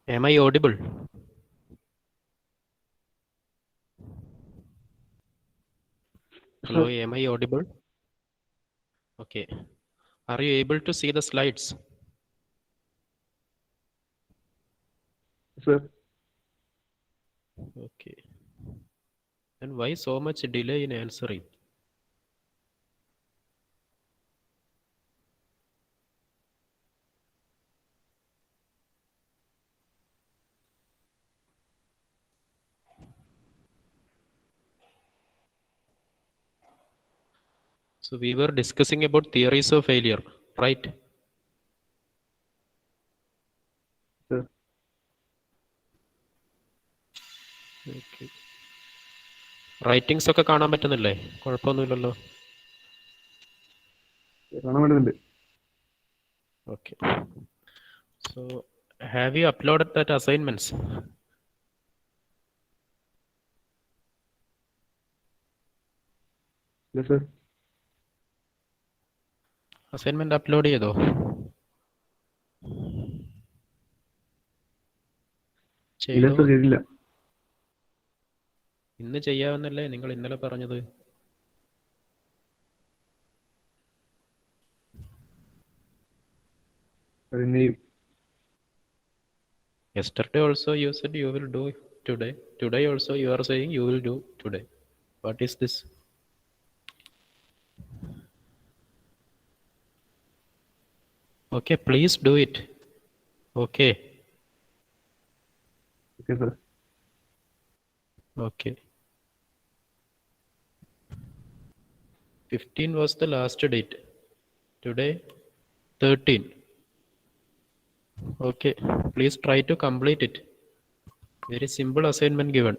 Am I audible? Hello, Sir, am I audible? Okay. Are you able to see the slides? sir, Okay. And why so much delay in answering? So we were discussing about theories of failure, right? sir. Okay. Writings ഒക്കെ കാണാൻ പറ്റുന്നില്ലേ? കുഴപ്പമൊന്നുമില്ലല്ലോ. കാണാൻ പറ്റുന്നുണ്ട്. Okay. So have you uploaded that assignments? ഇല്ല sir, assignment upload ചെയ്തോ? ഇല്ല ചെയ്തോ? സർ, ചെയ്തില്ല. ഇന്ന് ചെയ്യാമെന്നല്ലേ നിങ്ങൾ ഇന്നലെ പറഞ്ഞത്? സർ, ഇന്ന് Yesterday also you said you will do today. Today also you are saying you will do today. What is this? Okay, please do it. Okay. Okay sir. Okay. 15 was the last date. Today 13. Okay, please try to complete it. Very simple assignment given.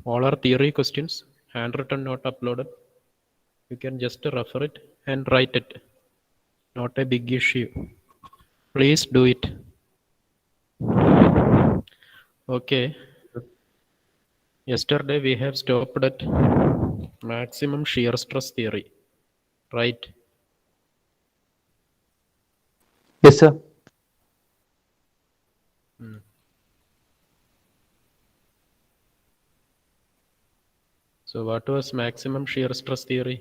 All are theory questions, handwritten, not uploaded. You can just refer it and write it. Not a big issue. Please do it. Okay. Yesterday we have stopped at maximum shear stress theory, right? Yes, sir. So what was maximum shear stress theory?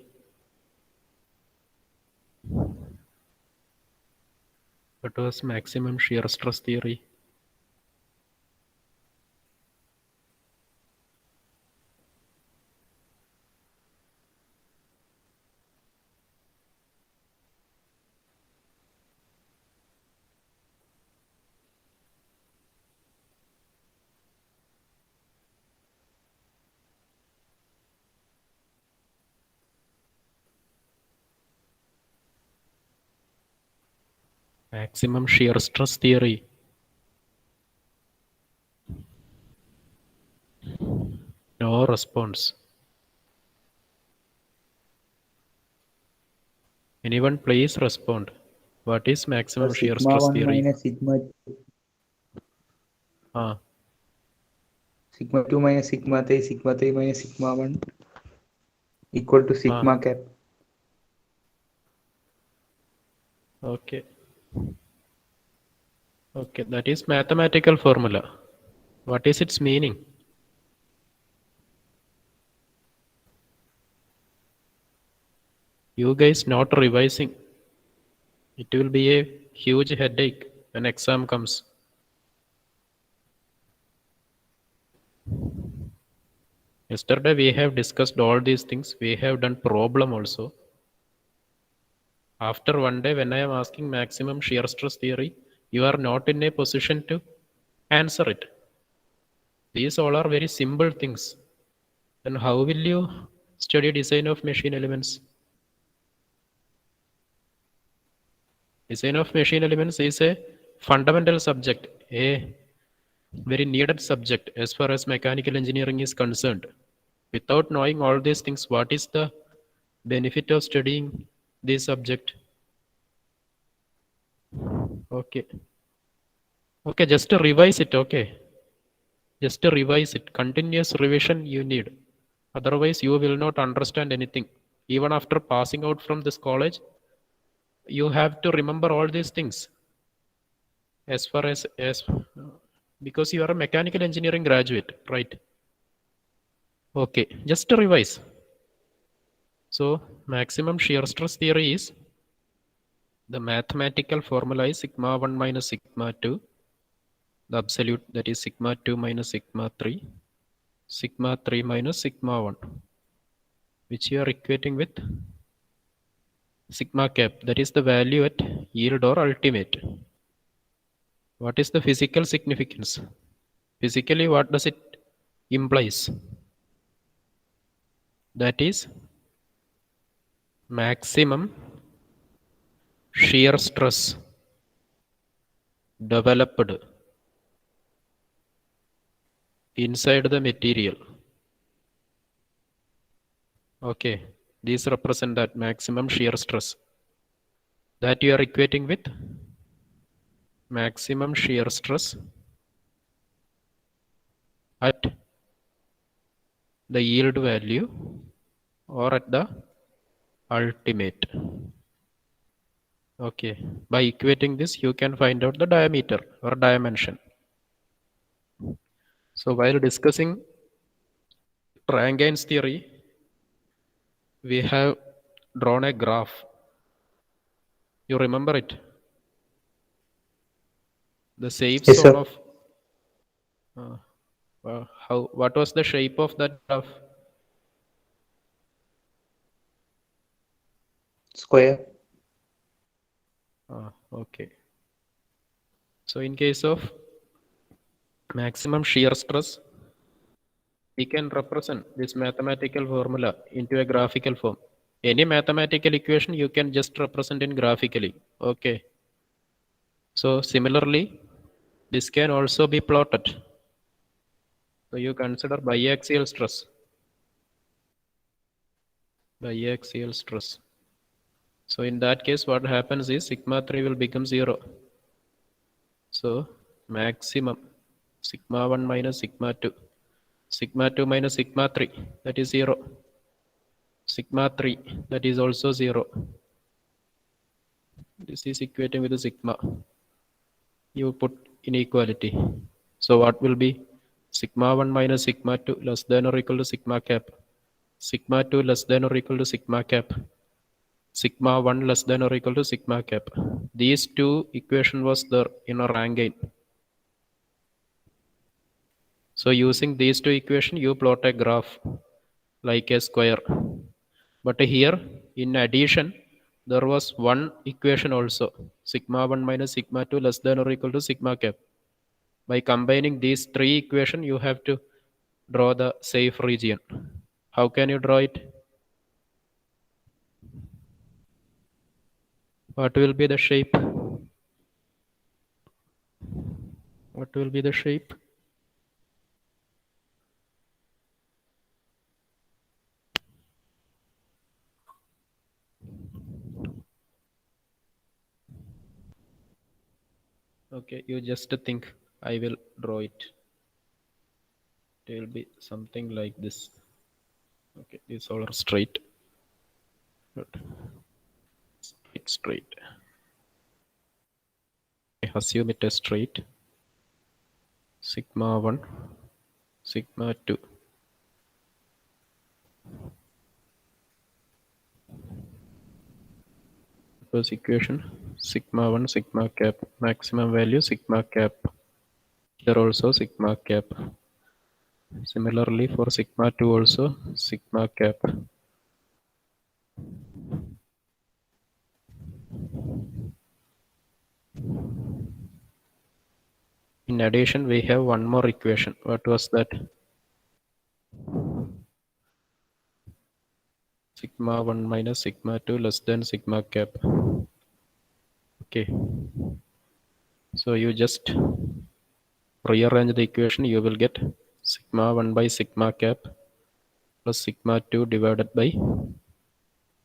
What was maximum shear stress theory? Maximum shear stress theory. No response. Anyone please respond. What is maximum shear Sigma stress 1 theory? minus sigma 2. Ah, Sigma 2 minus sigma 3, sigma 3 minus sigma 1 equal to sigma cap. okay. Okay, that is mathematical formula. What is its meaning? You guys not revising. It will be a huge headache when exam comes. Yesterday we have discussed all these things. We have done problem also. After one day when I am asking maximum shear stress theory, you are not in a position to answer it. These all are very simple things. Then how will you study design of machine elements? Design of machine elements is a fundamental subject, a very needed subject as far as mechanical engineering is concerned. Without knowing all these things, what is the benefit of studying this subject? Okay. Okay, just to revise it, okay. Just to revise it. Continuous revision you need. Otherwise, you will not understand anything. Even after passing out from this college, you have to remember all these things. as far as because you are a mechanical engineering graduate, right? Okay, just to revise. So maximum shear stress theory is the mathematical formula is sigma 1 minus sigma 2, the absolute, that is sigma 2 minus sigma 3, sigma 3 minus sigma 1, which you are equating with sigma cap, that is the value at yield or ultimate. What is the physical significance? Physically, what does it implies? That is maximum shear stress developed inside the material. Okay, these represent that maximum shear stress that you are equating with maximum shear stress at the yield value or at the ultimate. Okay, by equating this you can find out the diameter or dimension. So while discussing Rankine's theory, we have drawn a graph. You remember it? The safe Yes, zone sir. of what was the shape of that graph? Square. Okay. So in case of maximum shear stress, we can represent this mathematical formula into a graphical form. Any mathematical equation you can just represent in graphically. Okay. So similarly, this can also be plotted. So you consider biaxial stress. Biaxial stress. So in that case, what happens is sigma 3 will become 0. So maximum sigma 1 minus sigma 2. Sigma 2 minus sigma 3, that is 0. Sigma 3, that is also 0. This is equating with the sigma. You put inequality. So what will be sigma 1 minus sigma 2 less than or equal to sigma cap? Sigma 2 less than or equal to sigma cap. Sigma 1 less than or equal to sigma cap. These two equation was there in a Rankine. So using these two equation, you plot a graph like a square. But here, in addition, there was one equation also, sigma 1 minus sigma 2 less than or equal to sigma cap. By combining these three equations, you have to draw the safe region. How can you draw it? What will be the shape? What will be the shape? Okay, you just think, I will draw it. It will be something like this. Okay, these all are straight. Good. It's straight. Assume it as straight. Sigma 1, sigma 2. First equation, sigma 1, sigma cap, maximum value, sigma cap. Here also sigma cap. Similarly for sigma 2 also, sigma cap. In addition, we have one more equation. What was that? Sigma 1 minus sigma 2 less than sigma cap. Okay. So you just rearrange the equation, you will get sigma 1 by sigma cap plus sigma 2 divided by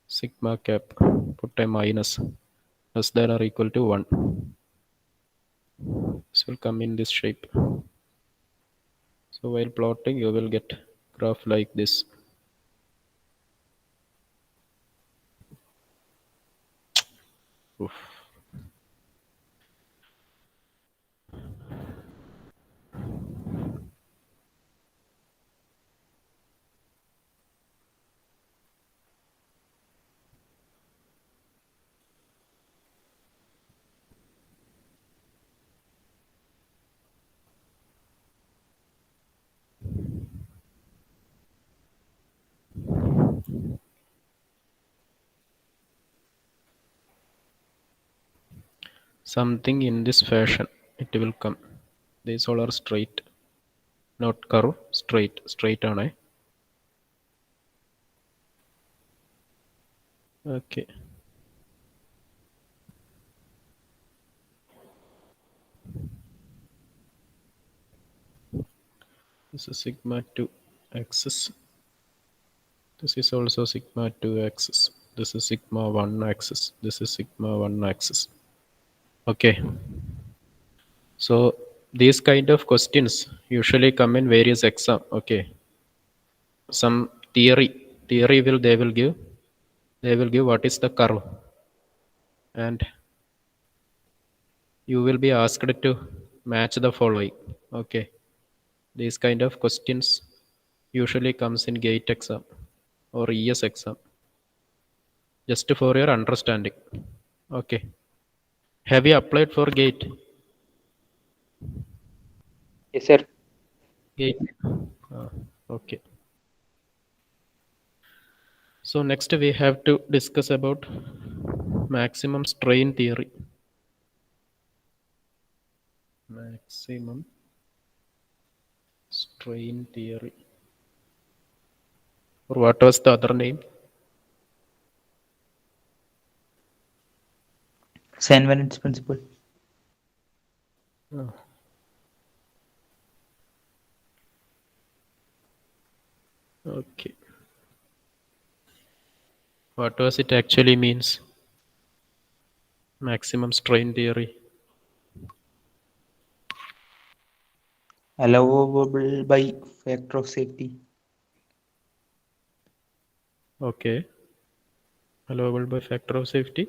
sigma cap. Put a minus less than or equal to 1. This will come in this shape. So while plotting, you will get graph like this. Oof. something in this fashion, it will come. These all are straight, not curve, straight ആണ്. Okay. This is sigma 2 axis. This is also sigma 2 axis. This is sigma 1 axis. This is sigma 1 axis. Okay. So these kind of questions usually come in various exam. Okay. Some theory they will give what is the curve, and you will be asked to match the following. Okay. These kind of questions usually comes in GATE exam or ES exam, just for your understanding. Okay. Have you applied for GATE? Yes, sir. GATE. Okay. So next we have to discuss about maximum strain theory. Maximum strain theory. Or what was the other name? San Valent's principle. Oh. Okay. What does it actually means? Maximum strain theory. Allowable by factor of safety. Okay. Allowable by factor of safety.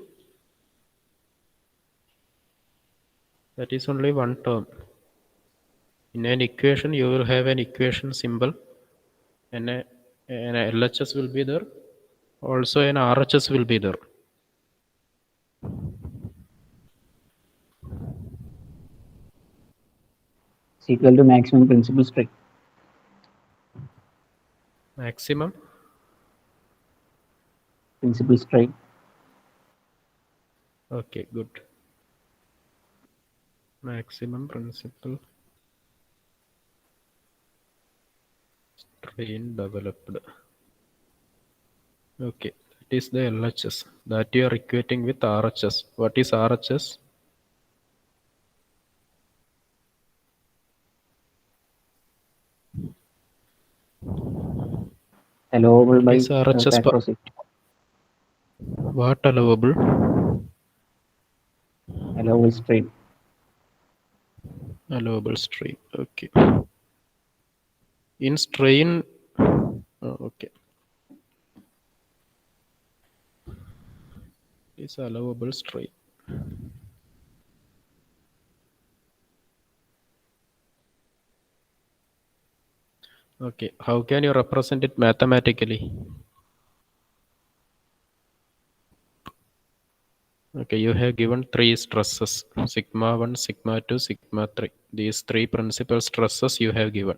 That is only one term. In an equation, you will have an equation symbol, and an LHS will be there. Also, an RHS will be there. Is equal to maximum principal strain. Maximum Principal strain. Okay, good. Maximum principal strain developed. Okay, that is the LHS that you are equating with RHS. What is RHS? Allowable by Is RHS factor of safety. what allowable? Allowable strain. Allowable strain. Okay. In strain, okay. Is allowable strain. Okay, how can you represent it mathematically? Okay, you have given three stresses, sigma 1, sigma 2, sigma 3. These three principal stresses you have given.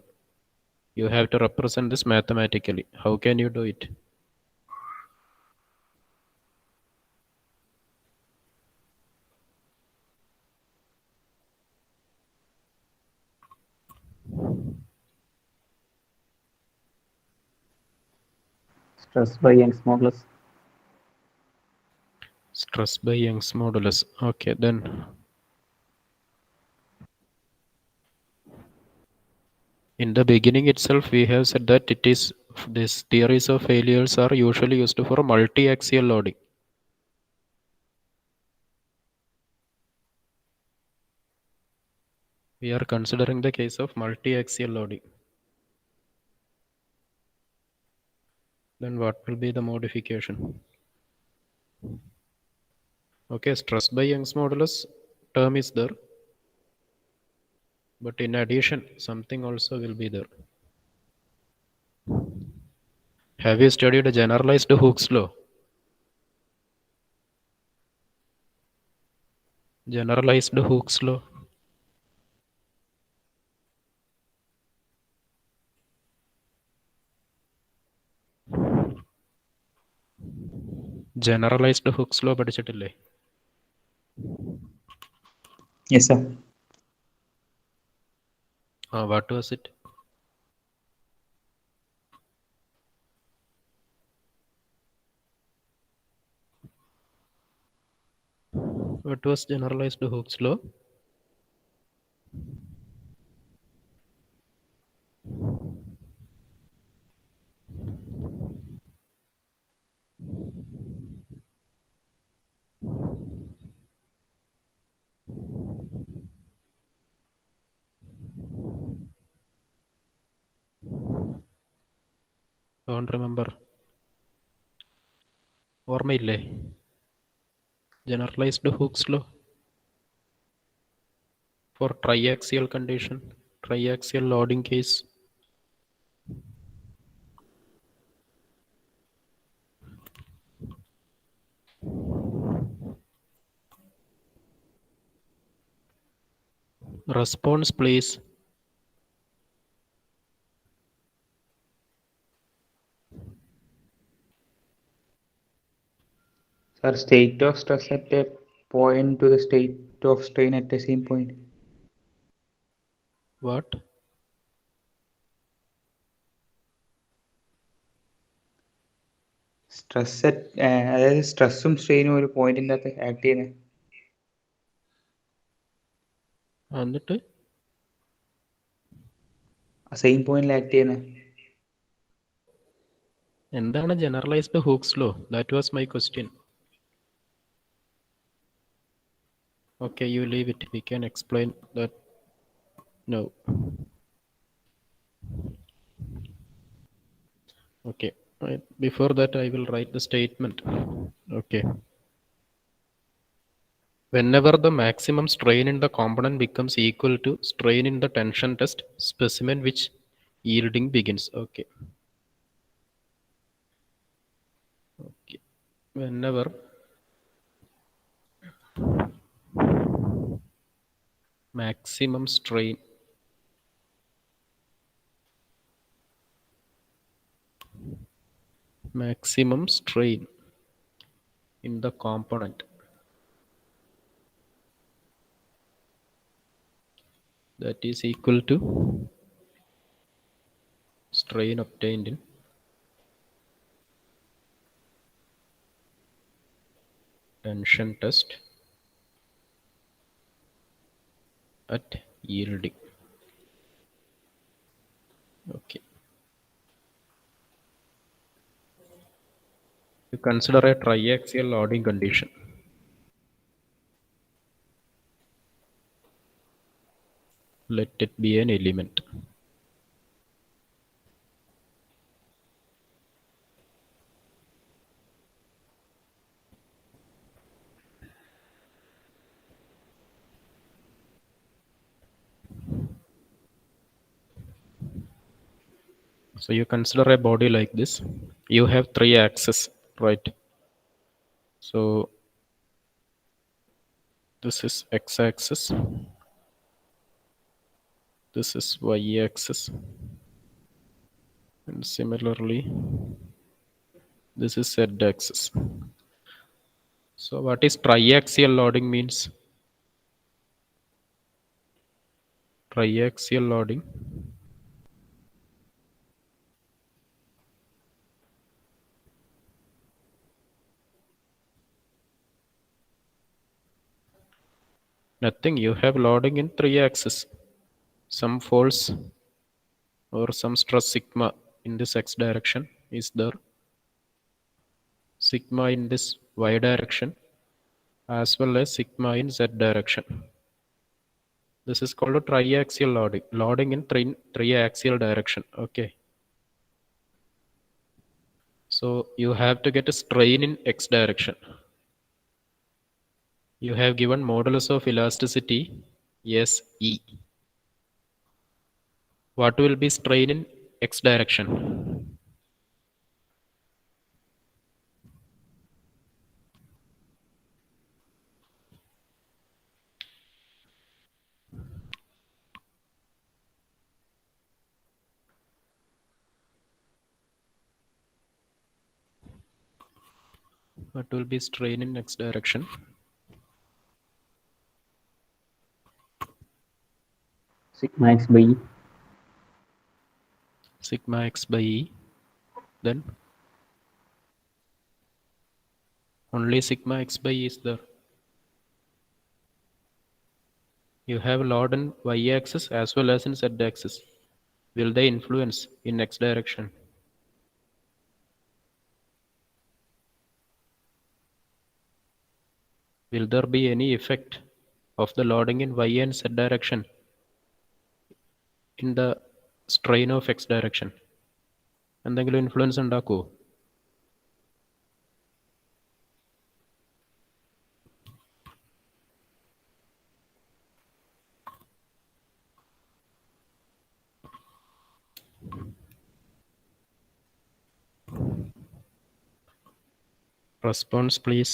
You have to represent this mathematically. How can you do it? Stress by Young's modulus. Stress by Young's modulus. Okay, then in the beginning itself, we have said that it is these theories of failures are usually used for multi-axial loading. We are considering the case of multi-axial loading. Then what will be the modification? Okay, stress by Young's modulus term is there. But in addition, something also will be there. Have you studied generalized Hooke's law? Generalized Hooke's law. Generalized Hooke's law പഠിച്ചിട്ടില്ലേ? Yes, sir. What was it? What was generalized Hooke's law? Don't remember. ഓർമ്മയില്ലേ? Generalized Hooke's law for triaxial condition, triaxial loading case. Response, please. Sir, state of stress at a point to the state of strain at the same point. What? Stress അതായത് സ്ട്രെസ്സും സ്ട്രെയിനും ഒരു പോയിന്റിൻ്റെ അകത്ത് act ചെയ്യുന്നത്. എന്നിട്ട് same പോയിന്റിൽ act ചെയ്യുന്നത്. എന്താണ് generalized Hooke's law? That was my question. Okay, you leave it. We can explain that now. Okay. Before that, I will write the statement. Okay. Whenever the maximum strain in the component becomes equal to strain in the tension test specimen which yielding begins. Okay. Okay. Whenever maximum strain in the component that is equal to strain obtained in tension test at yielding. Okay. You consider a triaxial loading condition. Let it be an element. So you consider a body like this. You have 3 axes, right? So this is x-axis, this is y-axis, and similarly this is z-axis. So what is triaxial loading means? Triaxial loading nothing. You have loading in 3 axes. Some force or some stress sigma in this x direction is there, sigma in this y direction, as well as sigma in z direction. This is called a triaxial loading, loading in three axial direction. Okay. So you have to get a strain in x direction. You have given modulus of elasticity as E. What will be strain in x direction? What will be strain in x direction? sigma x by E. Sigma x by E. Then only sigma x by E is there. You have load in y-axis as well as in z-axis. Will they influence in x direction? Will there be any effect of the loading in y and z direction in the strain of x direction? എന്തെങ്കിലും influence ഉണ്ടാക്കുമോ? Response please.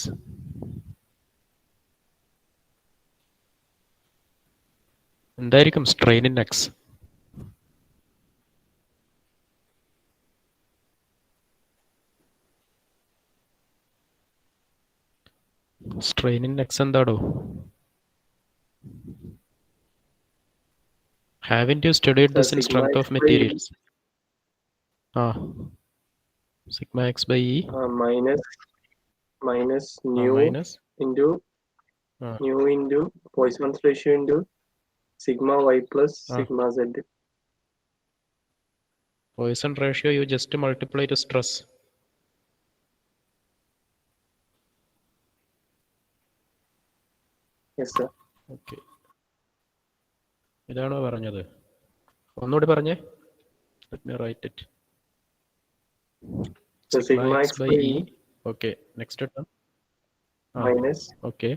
എന്തായിരിക്കും strain in x? Strain in x എന്താടോ? Haven't you studied this in strength of materials? Sigma x by E minus nu minus into nu into Poisson's ratio into sigma y plus sigma z. Poisson ratio you just multiply to stress. Yes, sir. Okay. ഇതാണോ പറഞ്ഞത്? ഒന്നുകൂടി പറഞ്ഞേ. Let me write it. So sigma x by E Okay. Next term. minus Okay.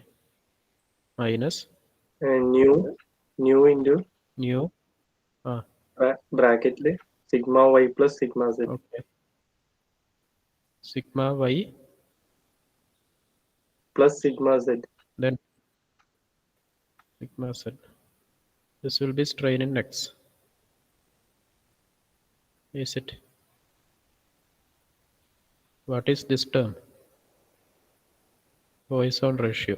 Minus nu into nu. bracket le sigma y plus sigma z. Okay. Sigma y plus sigma z. then sigma z. This will be strain in x. Is it? What is this term? Poisson ratio.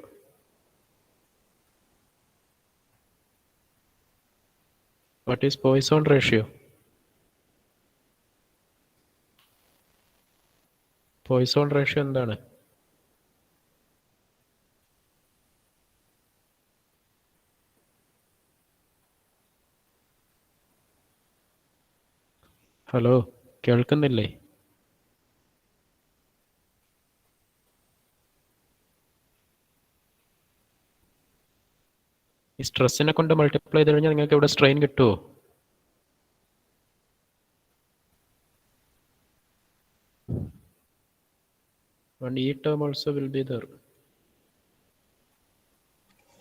What is Poisson ratio? Poisson ratio എന്താണ്? Hello, കേൾക്കുന്നില്ലേ? ഈ സ്ട്രെസ്സിനെ കൊണ്ട് multiply ചെയ്ത് കഴിഞ്ഞാൽ നിങ്ങൾക്ക് ഇവിടെ strain കിട്ടുമോ? And E term also will be there.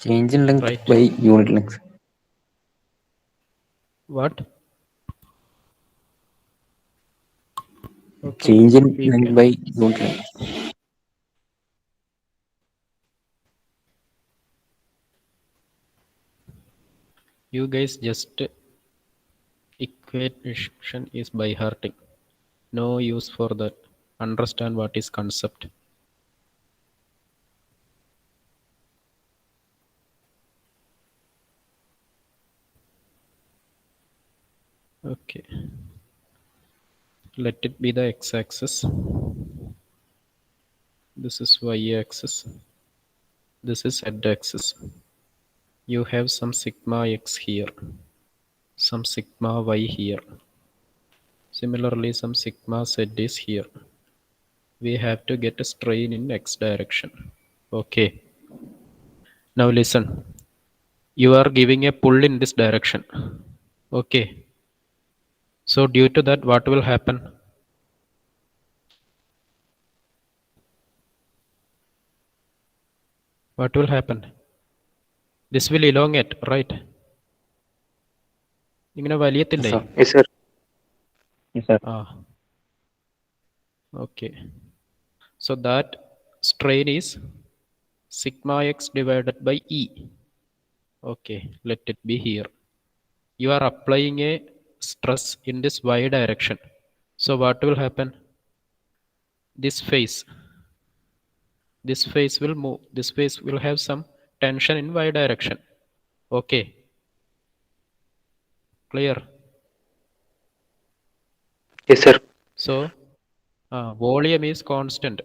Change in length Right. by unit length. What? Okay. Change in We length can. by unit length. You guys just equation is by hearting. No use for that. Understand what is concept. Okay. Let it be the x-axis. This is y-axis. This is z-axis. You have some sigma x here, some sigma y here. Similarly, some sigma z is here. We have to get a strain in x direction. Okay. Now listen. You are giving a pull in this direction. Okay. So due to that, what will happen? What will happen? This will elongate, right? ഇങ്ങനെ വലിയത്തില്ലേ? Yes, sir. Yes, sir. Okay. So that strain is sigma x divided by E. Okay, let it be here. You are applying a stress in this y direction. So what will happen? This face will move. This face will have some tension in y direction. Okay. Clear? Yes, sir. So volume is constant.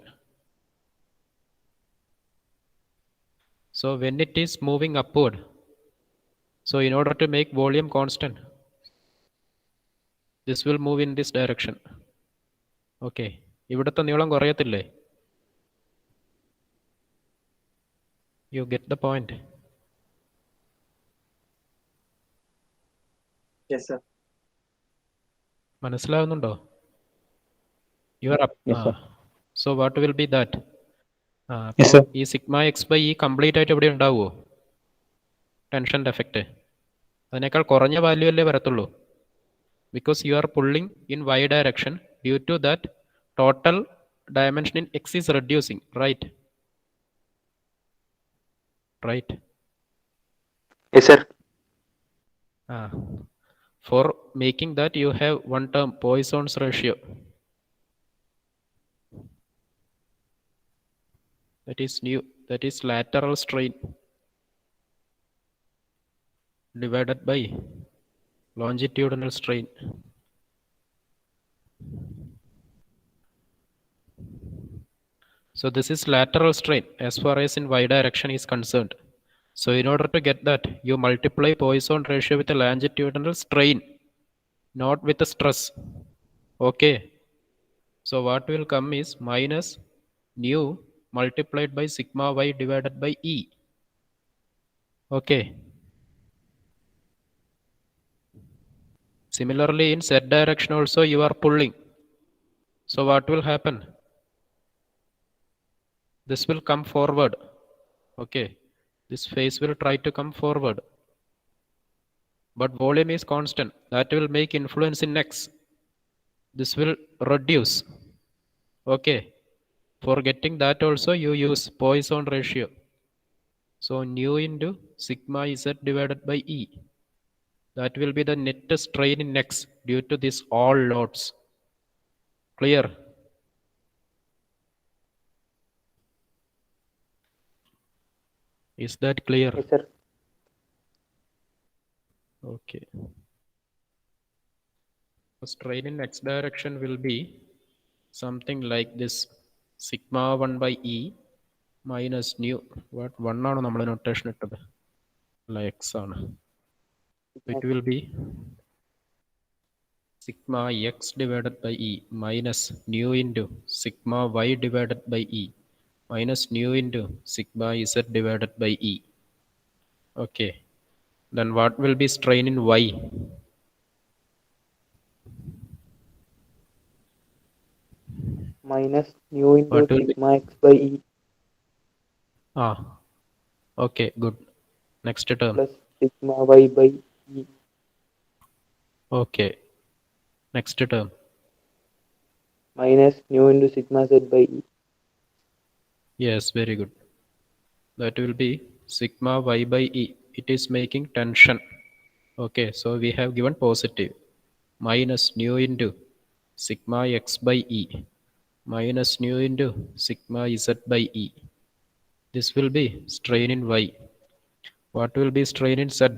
So when it is moving upward, so in order to make volume constant, this will move in this direction. Okay. ഇവിടുത്തെ നീളം കുറയത്തില്ലേ? You get the point? Yes, sir. മനസ്സിലാവുന്നുണ്ടോ? You are up. Yes, sir. So what will be that? Yes, sir. ഈ sigma x by e complete ആയിട്ട് ഇവിടെ ഉണ്ടാവുമോ ടെൻഷൻ്റെ effect? അതിനേക്കാൾ കുറഞ്ഞ value അല്ലേ വരത്തുള്ളൂ. Because you are pulling in y direction, due to that total dimension in x is reducing, right? Right. Yes, sir. For making that, you have one term, Poisson's ratio. That is new. That is lateral strain divided by longitudinal strain. So this is lateral strain as far as in y direction is concerned. So in order to get that, you multiply Poisson ratio with a longitudinal strain, not with a stress. Okay. So what will come is minus nu multiplied by sigma y divided by E. Okay. Similarly, in z direction also you are pulling. So what will happen? This will come forward. Okay. This face will try to come forward. But volume is constant. That will make influence in x. This will reduce. Okay. For getting that also you use Poisson ratio. So nu into sigma z divided by E. That will be the net strain in x due to this all loads. Clear? Is that clear? Yes, sir. Okay. The strain in x direction will be something like this. Sigma 1 by E minus nu. What 1 ആണ് നമ്മൾ notation ഇട്ടത്? അല്ല x ആണ്. It will be sigma x divided by E minus nu into sigma y divided by E minus nu into sigma z divided by E. Okay. Then what will be strain in y? Minus nu into What will be? sigma x by E Okay, good. Next term. plus sigma y by E Okay. Next term. minus nu into sigma z by E. Yes, very good. That will be sigma y by E. It is making tension. Okay, so we have given positive. Minus nu into sigma x by E minus nu into sigma z by E. This will be strain in y. What will be strain in z?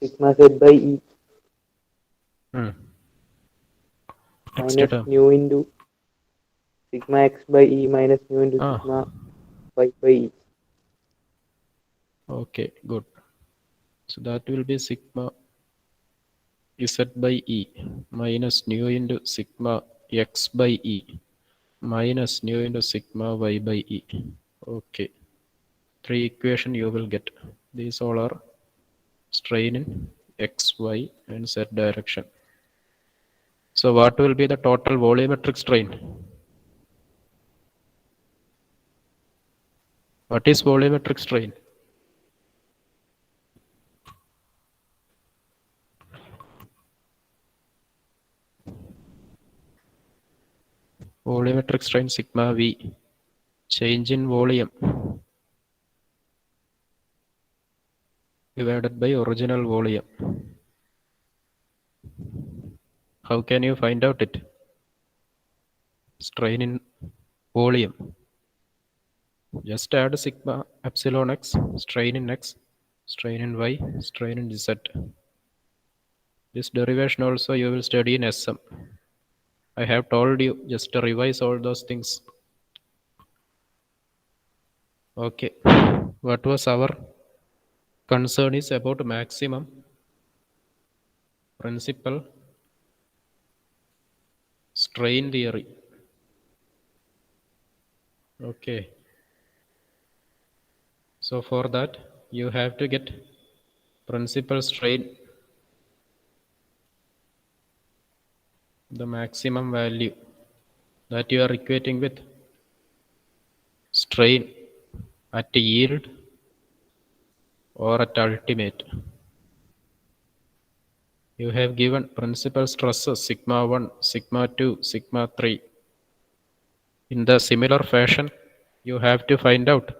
Sigma z by E Next minus term. nu into sigma x by E minus nu into sigma y by E. Okay, good. So that will be sigma z by E minus nu into sigma x by E minus nu into sigma y by E. Okay. 3 equation you will get. These all are strain in x, y and z direction. So what will be the total volumetric strain? What is volumetric strain? Volumetric strain sigma V. Change in volume divided by original volume. How can you find out it? Strain in volume. Just add sigma epsilon x, strain in x, strain in y, strain in z. This derivation also you will study in SM. I have told you just to revise all those things. Okay. What was our concern is about maximum principal strain theory. Okay. So for that, you have to get principal strain, the maximum value that you are equating with strain at yield or at ultimate. You have given principal stresses sigma 1, sigma 2, sigma 3. In the similar fashion, you have to find out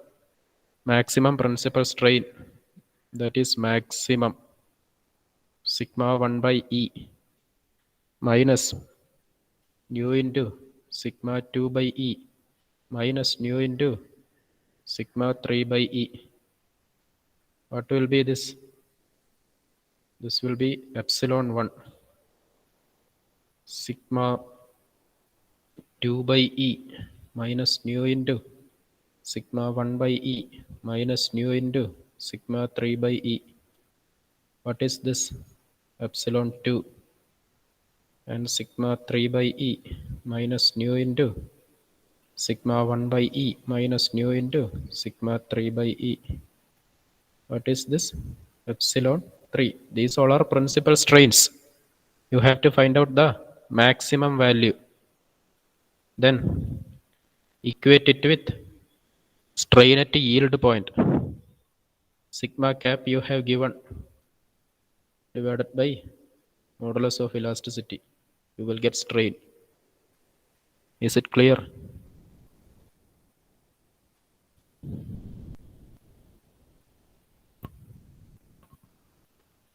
maximum principal strain, that is maximum sigma 1 by E minus nu into sigma 2 by E minus nu into sigma 3 by E. What will be this? This will be epsilon 1 sigma 2 by E minus nu into sigma 1 by E minus nu into sigma 3 by E. What is this? Epsilon 2 and sigma 3 by E minus nu into sigma 1 by E minus nu into sigma 3 by E. What is this? Epsilon 3. These all are principal strains. You have to find out the maximum value. Then equate it with strain at yield point. Sigma cap you have given divided by modulus of elasticity. You will get strain. Is it clear?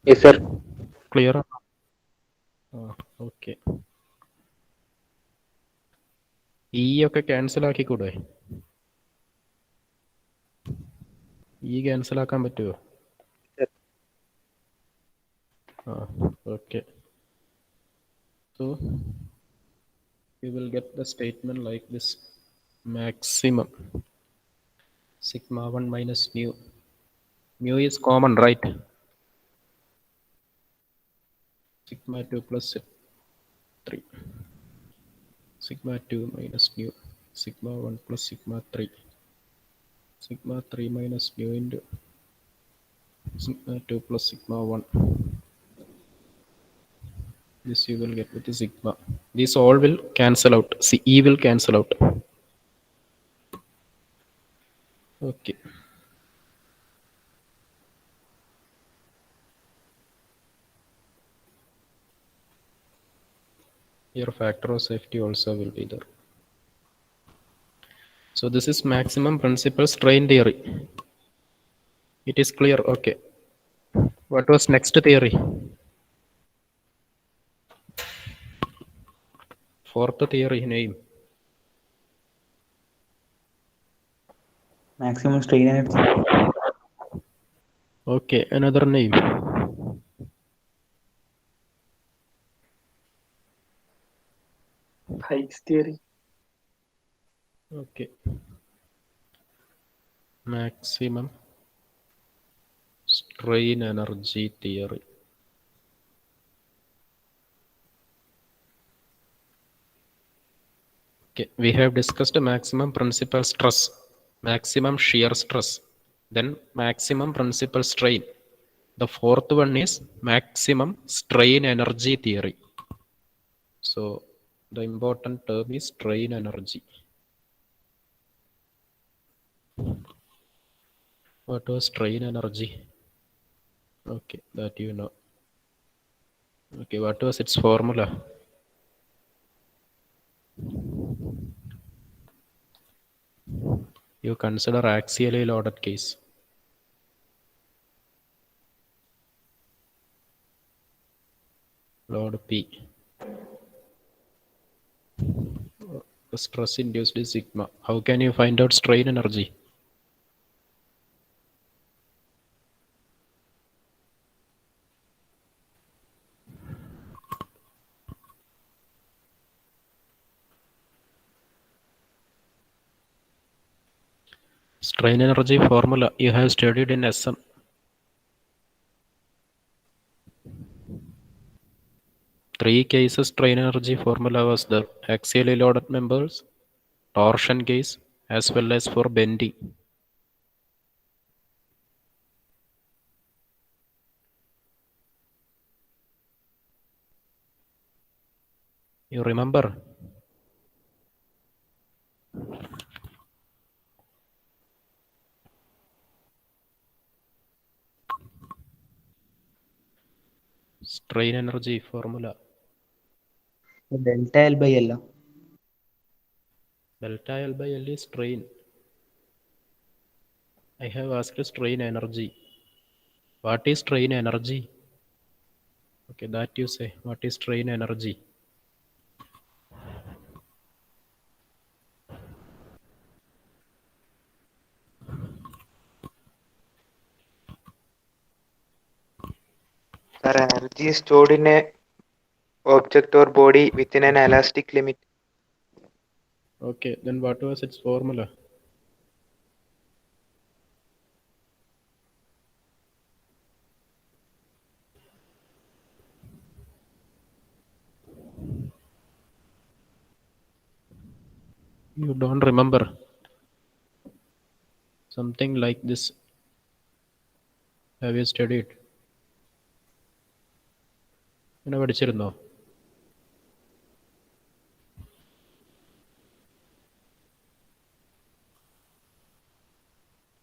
Yes, sir. Clear? Okay. E ഒക്കെ cancel ആക്കിക്കൂടെ? E cancel ആക്കാൻ പറ്റുമോ? Okay. So you will get the statement like this: maximum sigma 1 minus mu. Mu is common, right? Sigma 2 plus 3. Sigma 2 minus mu. Sigma 1 plus sigma 3. Sigma 3 minus mu into sigma 2 plus sigma 1. This you will get with the sigma. These all will cancel out. See, E will cancel out. Okay. Your factor of safety also will be there. So this is maximum principal strain theory. It is clear. Okay. What was next theory? Fourth theory name. Maximum strain energy. Okay, another name. Hikes theory. Okay. Maximum strain energy theory. Okay, we have discussed maximum principal stress, maximum shear stress, then maximum principal strain. The fourth one is maximum strain energy theory. So the important term is strain energy. What was strain energy? Okay, that you know. Okay, what was its formula? You consider axially loaded case. Load P. The stress induced is sigma. How can you find out strain energy? Strain energy formula you have studied in SM. Three cases strain energy formula was there: axially loaded members, torsion case, as well as for bending. You remember? Strain energy formula. Delta L by L. Delta L by L is strain. I have asked strain energy. What is strain energy? Okay, that you say. What is strain energy? Sir, energy is stored in a object or body within an elastic limit. Okay, then what was its formula? You don't remember? Something like this. Have you studied? ഇങ്ങനെ പഠിച്ചിരുന്നോ?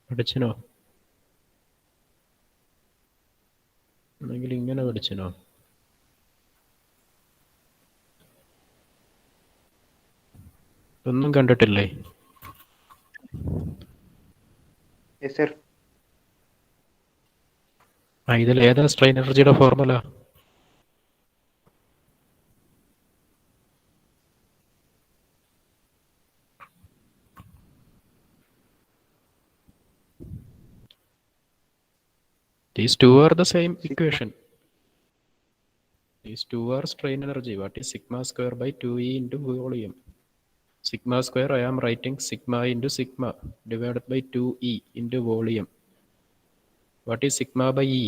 പഠിച്ചിനോ? അല്ലെങ്കിൽ ഇങ്ങനെ പഠിച്ചിനോ? ഒന്നും കണ്ടിട്ടില്ലേ? Yes, sir. ഇതിൽ ഏതാ strain എനർജിയുടെ formula? These two are the same equation. These two are strain energy. What is sigma square by 2E into volume? Sigma square, I am writing sigma into sigma divided by 2E into volume. What is sigma by E?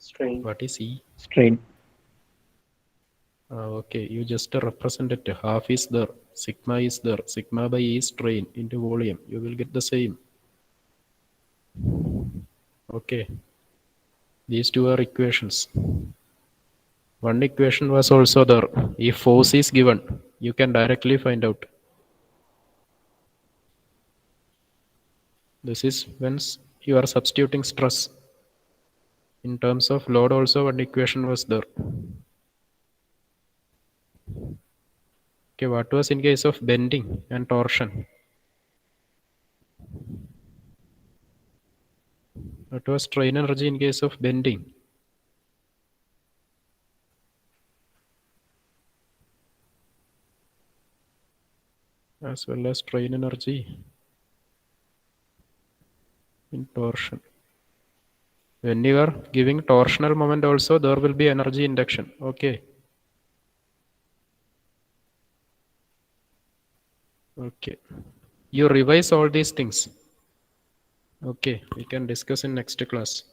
Strain. What is E? Strain. Okay, you just represent it. Half is there. Sigma is there. Sigma by E is strain into volume. You will get the same. Okay. These two are equations. One equation was also there. If force is given, you can directly find out. This is when you are substituting stress. In terms of load also one equation was there. Okay, what was in case of bending and torsion? What was strain energy in case of bending? As well as strain energy in torsion. When you are giving torsional moment also, there will be energy induction. Okay. Okay. You revise all these things. Okay, we can discuss in next class.